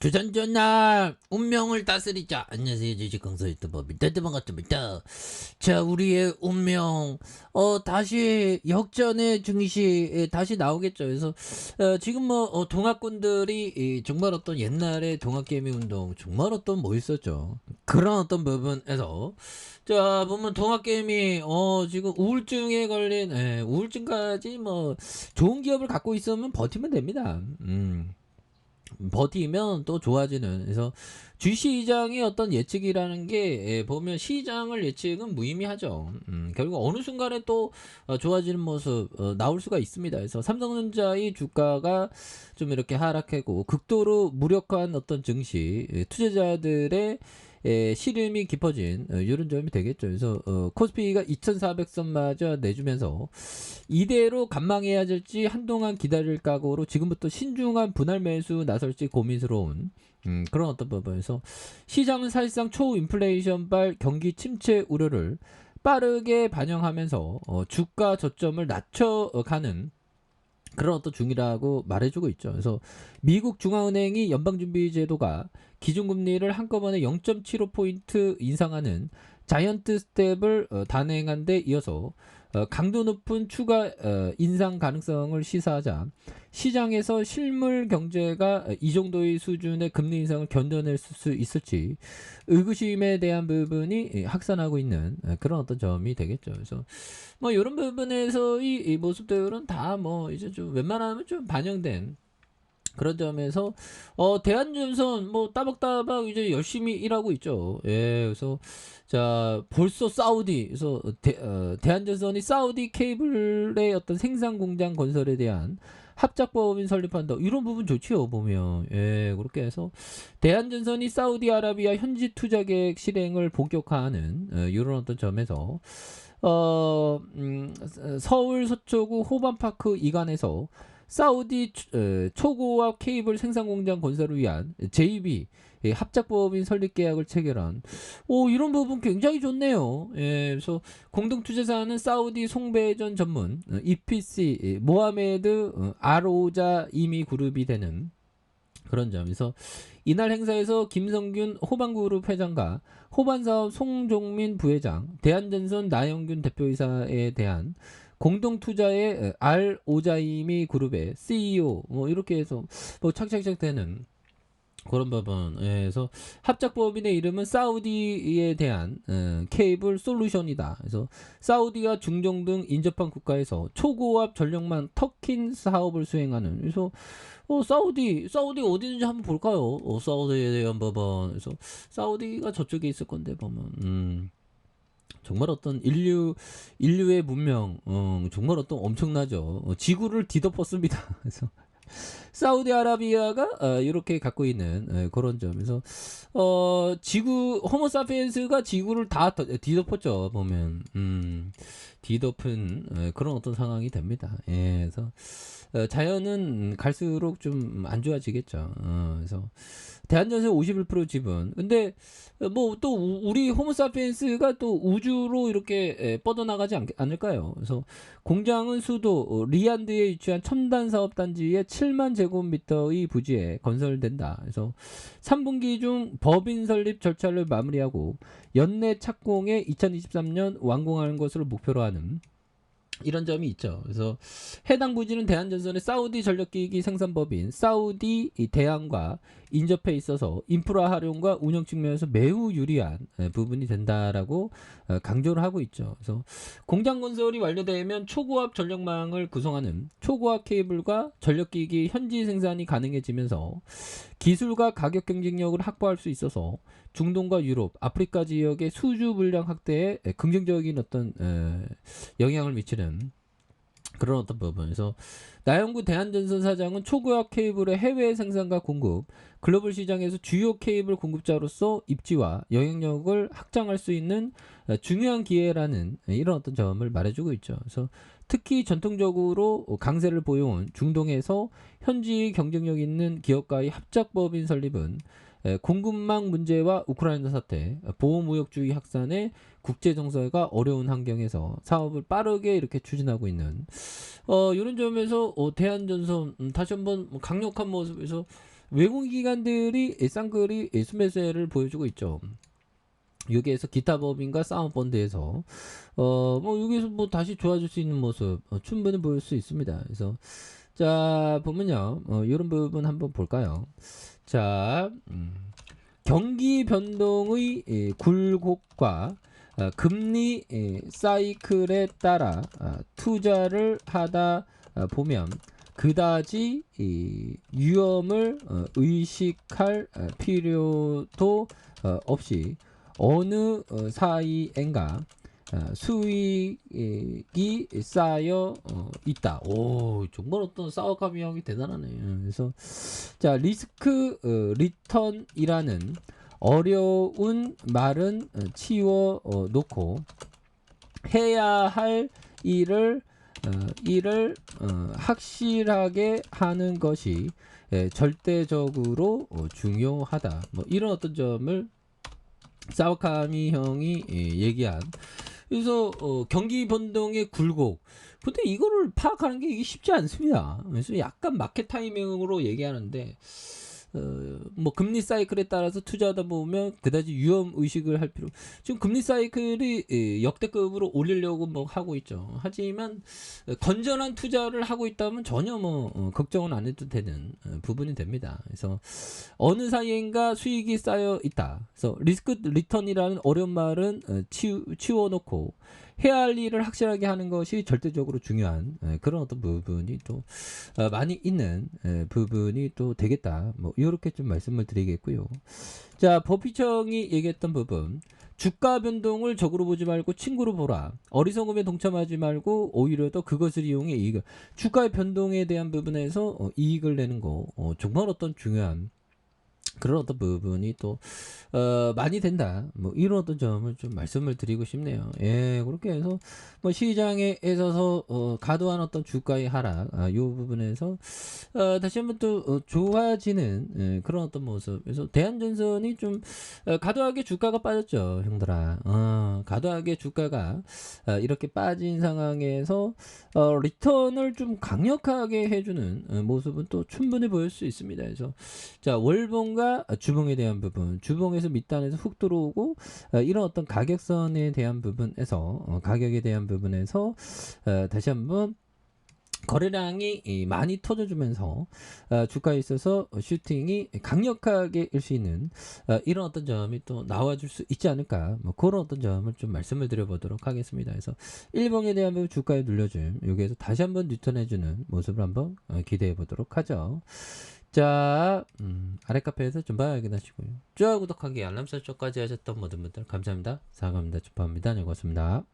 주전전날 운명을 다스리자. 안녕하세요, 주식강사 유튜버 반갑습니다. 자, 우리의 운명 다시 역전의 증시에 다시 나오겠죠. 그래서 지금 동학군들이 정말 어떤 옛날에 동학개미 운동 정말 어떤 멋있었죠. 그런 어떤 부분에서 자 보면 동학개미 지금 우울증에 걸린 우울증까지 좋은 기업을 갖고 있으면 버티면 됩니다. 버티면 또 좋아지는. 그래서 주시장의 어떤 예측이라는 게 보면 시장을 예측은 무의미하죠. 결국 어느 순간에 또 좋아지는 모습 나올 수가 있습니다. 그래서 삼성전자의 주가가 좀 이렇게 하락하고 극도로 무력한 어떤 증시, 투자자들의 시름이 깊어진 이런 점이 되겠죠. 그래서 코스피가 2400선마저 내주면서 이대로 관망해야 될지 한동안 기다릴 각오로 지금부터 신중한 분할 매수 나설지 고민스러운 그런 어떤 부분에서 시장은 사실상 초인플레이션발 경기 침체 우려를 빠르게 반영하면서 주가 저점을 낮춰가는 그런 어떤 중이라고 말해주고 있죠. 그래서 미국 중앙은행이 연방준비제도가 기준금리를 한꺼번에 0.75포인트 인상하는 자이언트 스텝을 단행한 데 이어서 강도 높은 추가 인상 가능성을 시사하자 시장에서 실물 경제가 이 정도의 수준의 금리 인상을 견뎌낼 수 있을지 의구심에 대한 부분이 확산하고 있는 그런 어떤 점이 되겠죠. 그래서 이런 부분에서 이 모습들은 다 이제 좀 웬만하면 좀 반영된 그런 점에서 대한전선 따박따박 이제 열심히 일하고 있죠. 예, 그래서 자 벌써 사우디 그래서 대한전선이 사우디 케이블의 어떤 생산 공장 건설에 대한 합작법인 설립한다. 이런 부분 좋지요 보면. 예, 그렇게 해서 대한전선이 사우디아라비아 현지 투자 계획 실행을 본격화하는 이런 어떤 점에서 서울 서초구 호반파크 이관에서 사우디 초고압 케이블 생산 공장 건설을 위한 JV 합작법인 설립 계약을 체결한 이런 부분 굉장히 좋네요. 예, 그래서 공동투자사는 사우디 송배전 전문 EPC 모하메드 아로자 이미 그룹이 되는 그런 점에서 이날 행사에서 김성균 호반그룹 회장과 호반사업 송종민 부회장, 대한전선 나영균 대표이사에 대한 공동투자의 알 오자이미 그룹의 CEO 이렇게 해서 착착착 되는 그런 부분에서 합작법인의 이름은 사우디에 대한 케이블 솔루션이다. 그래서 사우디와 중동 등 인접한 국가에서 초고압 전력망 터킨 사업을 수행하는. 그래서 사우디 어디든지 한번 볼까요? 사우디에 대한 부분. 그래서 사우디가 저쪽에 있을 건데 보면. 정말 어떤 인류의 문명, 정말 어떤 엄청나죠. 지구를 뒤덮었습니다. 그래서 사우디아라비아가 이렇게 갖고 있는 그런 점에서 지구 호모사피엔스가 지구를 다 뒤덮었죠 보면 뒤덮은 그런 어떤 상황이 됩니다. 예, 그래서 자연은 갈수록 좀 안 좋아지겠죠. 그래서 대한전선 51% 지분. 근데 또 우리 호모사피엔스가 또 우주로 이렇게 뻗어나가지 않을까요? 그래서 공장은 수도 리안드에 위치한 첨단 사업 단지의 7만 제곱미터의 부지에 건설된다. 그래서 3분기 중 법인 설립 절차를 마무리하고 연내 착공에 2023년 완공하는 것으로 목표로 하는 이런 점이 있죠. 그래서 해당 부지는 대한전선의 사우디 전력기기 생산법인 사우디 대항과 인접해 있어서 인프라 활용과 운영 측면에서 매우 유리한 부분이 된다라고 강조를 하고 있죠. 그래서 공장 건설이 완료되면 초고압 전력망을 구성하는 초고압 케이블과 전력기기 현지 생산이 가능해지면서 기술과 가격 경쟁력을 확보할 수 있어서 중동과 유럽, 아프리카 지역의 수주 물량 확대에 긍정적인 어떤 영향을 미치는 그런 어떤 부분에서 나영구 대한전선 사장은 초고압 케이블의 해외 생산과 공급, 글로벌 시장에서 주요 케이블 공급자로서 입지와 영향력을 확장할 수 있는 중요한 기회라는 이런 어떤 점을 말해주고 있죠. 그래서 특히 전통적으로 강세를 보여온 중동에서 현지 경쟁력 있는 기업과의 합작법인 설립은 공급망 문제와 우크라이나 사태, 보호무역주의 확산에 국제 정세가 어려운 환경에서 사업을 빠르게 이렇게 추진하고 있는 이런 점에서 대한전선 다시 한번 강력한 모습에서 외국기관들이 쌍끌이 순매수를 보여주고 있죠. 여기에서 기타 법인과 사모펀드에서 뭐 여기서 뭐 다시 좋아질 수 있는 모습 충분히 보일 수 있습니다. 그래서 자 보면요, 이런 부분 한번 볼까요? 자, 경기 변동의 굴곡과 금리 사이클에 따라 투자를 하다 보면 그다지 위험을 의식할 필요도 없이 어느 사이엔가 수익이 쌓여 있다. 오, 정말 어떤 싸워가미형이 대단하네. 그래서 자, 리스크 리턴이라는 어려운 말은 치워 놓고 해야 할 일을 확실하게 하는 것이 절대적으로 중요하다. 뭐 이런 어떤 점을 사와카미 형이 얘기한. 그래서 경기 변동의 굴곡. 근데 이거를 파악하는 게 이게 쉽지 않습니다. 그래서 약간 마켓 타이밍으로 얘기하는데 뭐 금리 사이클에 따라서 투자하다 보면 그다지 위험 의식을 할 필요. 지금 금리 사이클이 역대급으로 올리려고 뭐 하고 있죠. 하지만 건전한 투자를 하고 있다면 전혀 뭐 걱정은 안 해도 되는 부분이 됩니다. 그래서 어느 사이인가 수익이 쌓여 있다. 그래서 리스크 리턴이라는 어려운 말은 치워놓고 해야 할 일을 확실하게 하는 것이 절대적으로 중요한 그런 어떤 부분이 또 많이 있는 부분이 또 되겠다. 뭐 이렇게 좀 말씀을 드리겠고요. 자, 버피청이 얘기했던 부분. 주가 변동을 적으로 보지 말고 친구로 보라. 어리석음에 동참하지 말고 오히려 더 그것을 이용해 이익을. 주가의 변동에 대한 부분에서 이익을 내는 거 정말 어떤 중요한 그런 어떤 부분이 또 많이 된다. 뭐 이런 어떤 점을 좀 말씀을 드리고 싶네요. 예, 그렇게 해서 뭐 시장에 있어서 과도한 어떤 주가의 하락, 이 부분에서 다시 한번 또 좋아지는 그런 어떤 모습. 그래서 대한전선이 좀 과도하게 주가가 빠졌죠, 형들아. 과도하게 주가가 이렇게 빠진 상황에서 리턴을 좀 강력하게 해주는 모습은 또 충분히 보일 수 있습니다. 그래서 자, 월봉과 주봉에 대한 부분, 주봉에서 밑단에서 훅 들어오고 이런 어떤 가격선에 대한 부분에서 가격에 대한 부분에서 다시 한번 거래량이 많이 터져주면서 주가에 있어서 슈팅이 강력하게 일 수 있는 이런 어떤 점이 또 나와줄 수 있지 않을까, 뭐 그런 어떤 점을 좀 말씀을 드려보도록 하겠습니다. 그래서 일봉에 대한 부분 주가에 눌려줌, 여기에서 다시 한번 리턴해주는 모습을 한번 기대해 보도록 하죠. 자, 아래 카페에서 좀 확인하시고요. 좋아요, 구독하기, 알람 설정까지 하셨던 모든 분들 감사합니다. 사랑합니다. 주파입니다. 네, 고맙습니다.